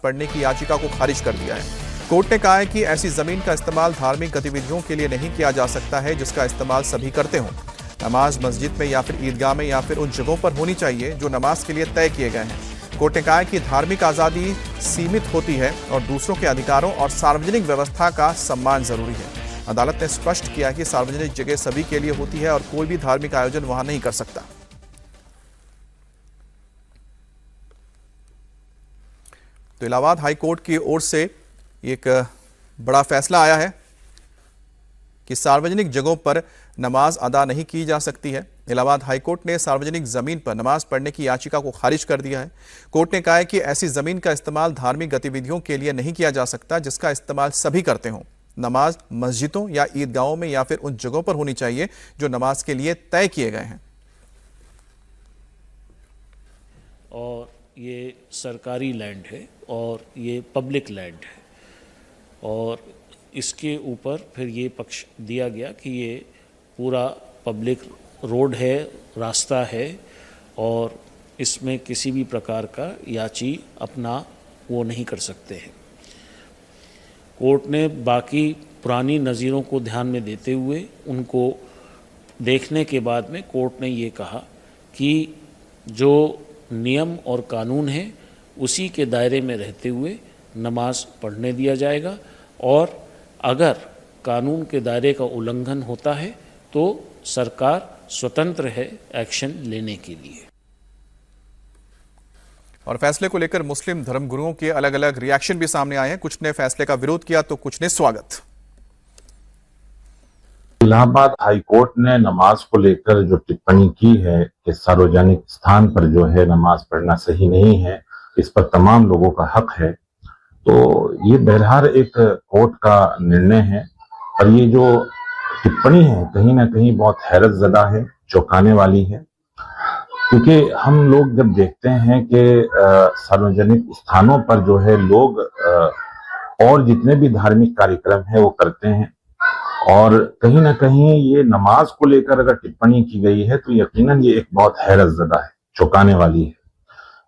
पढ़ने की याचिका को खारिज कर दिया है। कोर्ट ने कहा है कि ऐसी जमीन का इस्तेमाल धार्मिक गतिविधियों के लिए नहीं किया जा सकता है जिसका इस्तेमाल सभी करते हों। नमाज मस्जिद में या फिर ईदगाह में या फिर उन जगहों पर होनी चाहिए जो नमाज के लिए तय किए गए हैं। कोर्ट ने कहा है कि धार्मिक आज़ादी सीमित होती है और दूसरों के अधिकारों और सार्वजनिक व्यवस्था का सम्मान जरूरी है। अदालत ने स्पष्ट किया कि सार्वजनिक जगह सभी के लिए होती है और कोई भी धार्मिक आयोजन वहां नहीं कर सकता। तो इलाहाबाद हाई कोर्ट की ओर से एक बड़ा फैसला आया है कि सार्वजनिक जगहों पर नमाज अदा नहीं की जा सकती है। इलाहाबाद हाई कोर्ट ने सार्वजनिक जमीन पर नमाज पढ़ने की याचिका को खारिज कर दिया है। कोर्ट ने कहा है कि ऐसी जमीन का इस्तेमाल धार्मिक गतिविधियों के लिए नहीं किया जा सकता जिसका इस्तेमाल सभी करते हों। नमाज मस्जिदों या ईदगाहों में या फिर उन जगहों पर होनी चाहिए जो नमाज के लिए तय किए गए हैं। और ये सरकारी लैंड है और ये पब्लिक लैंड है और इसके ऊपर फिर ये पक्ष दिया गया कि ये पूरा पब्लिक रोड है, रास्ता है और इसमें किसी भी प्रकार का याची अपना वो नहीं कर सकते हैं। कोर्ट ने बाकी पुरानी नज़ीरों को ध्यान में देते हुए उनको देखने के बाद में कोर्ट ने ये कहा कि जो नियम और कानून है उसी के दायरे में रहते हुए नमाज पढ़ने दिया जाएगा और अगर कानून के दायरे का उल्लंघन होता है तो सरकार स्वतंत्र है एक्शन लेने के लिए। और फैसले को लेकर मुस्लिम धर्मगुरुओं के अलग अलग रिएक्शन भी सामने आए हैं। कुछ ने फैसले का विरोध किया तो कुछ ने स्वागत। इलाहाबाद हाई कोर्ट ने नमाज को लेकर जो टिप्पणी की है कि सार्वजनिक स्थान पर जो है नमाज पढ़ना सही नहीं है, इस पर तमाम लोगों का हक है। तो ये बहरहाल एक कोर्ट का निर्णय है और ये जो टिप्पणी है कहीं ना कहीं बहुत हैरत ज़दा है, चौंकाने वाली है। क्योंकि हम लोग जब देखते हैं कि सार्वजनिक स्थानों पर जो है लोग और जितने भी धार्मिक कार्यक्रम है वो करते हैं और कहीं ना कहीं ये नमाज को लेकर अगर टिप्पणी की गई है तो यकीनन ये एक बहुत हैरत ज़दा है, चौंकाने वाली है।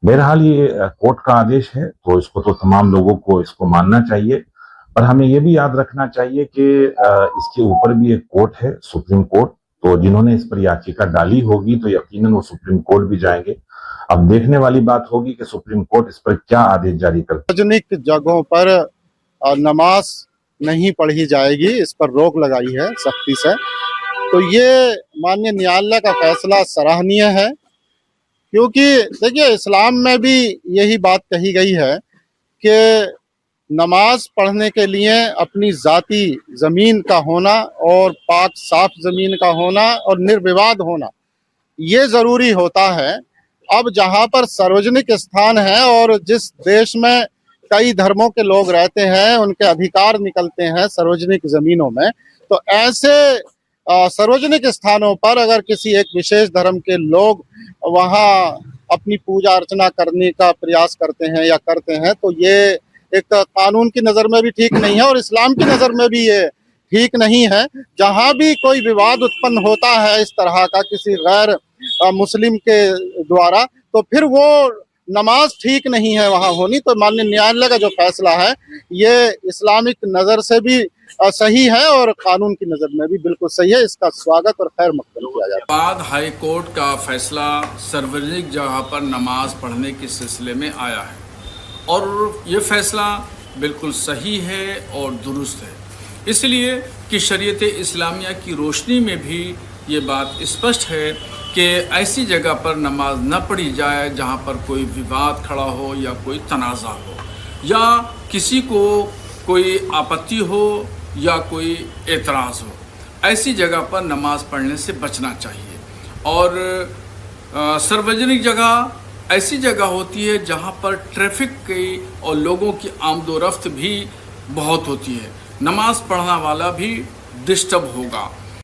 बहरहाल ये कोर्ट का आदेश है तो इसको तो तमाम लोगों को इसको मानना चाहिए, पर हमें ये भी याद रखना चाहिए कि इसके ऊपर भी एक कोर्ट है, सुप्रीम कोर्ट। तो जिन्होंने इस पर याचिका डाली होगी तो यकीनन वो सुप्रीम कोर्ट भी जाएंगे। अब देखने वाली बात होगी कि सुप्रीम कोर्ट इस पर क्या आदेश जारी करता है। सार्वजनिक जगहों पर नमाज नहीं पढ़ी जाएगी, इस पर रोक लगाई है सख्ती से। तो ये माननीय न्यायालय का फैसला सराहनीय है क्योंकि देखिए इस्लाम में भी यही बात कही गई है कि नमाज पढ़ने के लिए अपनी जाती ज़मीन का होना और पाक साफ ज़मीन का होना और निर्विवाद होना ये ज़रूरी होता है। अब जहाँ पर सार्वजनिक स्थान है और जिस देश में कई धर्मों के लोग रहते हैं उनके अधिकार निकलते हैं सार्वजनिक ज़मीनों में, तो ऐसे सार्वजनिक स्थानों पर अगर किसी एक विशेष धर्म के लोग वहाँ अपनी पूजा अर्चना करने का प्रयास करते हैं या करते हैं तो ये एक कानून की नज़र में भी ठीक नहीं है और इस्लाम की नज़र में भी ये ठीक नहीं है। जहाँ भी कोई विवाद उत्पन्न होता है इस तरह का किसी गैर मुस्लिम के द्वारा तो फिर वो नमाज ठीक नहीं है वहाँ होनी। तो माननीय न्यायालय का जो फैसला है ये इस्लामिक नज़र से भी सही है और कानून की नज़र में भी बिल्कुल सही है। इसका स्वागत और खैर मकबूल किया जाता है। इलाहाबाद हाई कोर्ट का फैसला सार्वजनिक जगह पर नमाज पढ़ने के सिलसिले में आया है और ये फैसला बिल्कुल सही है और दुरुस्त है, इसलिए कि शरीयत इस्लामिया की रोशनी में भी ये बात स्पष्ट है कि ऐसी जगह पर नमाज न पढ़ी जाए जहाँ पर कोई विवाद खड़ा हो या कोई तनाज़ा हो या किसी को कोई आपत्ति हो या कोई एतराज़ हो। ऐसी जगह पर नमाज पढ़ने से बचना चाहिए। और सार्वजनिक जगह ऐसी जगह होती है जहाँ पर ट्रैफिक की और लोगों की आमदोरफ्त भी बहुत होती है, नमाज पढ़ने वाला भी डिस्टर्ब होगा।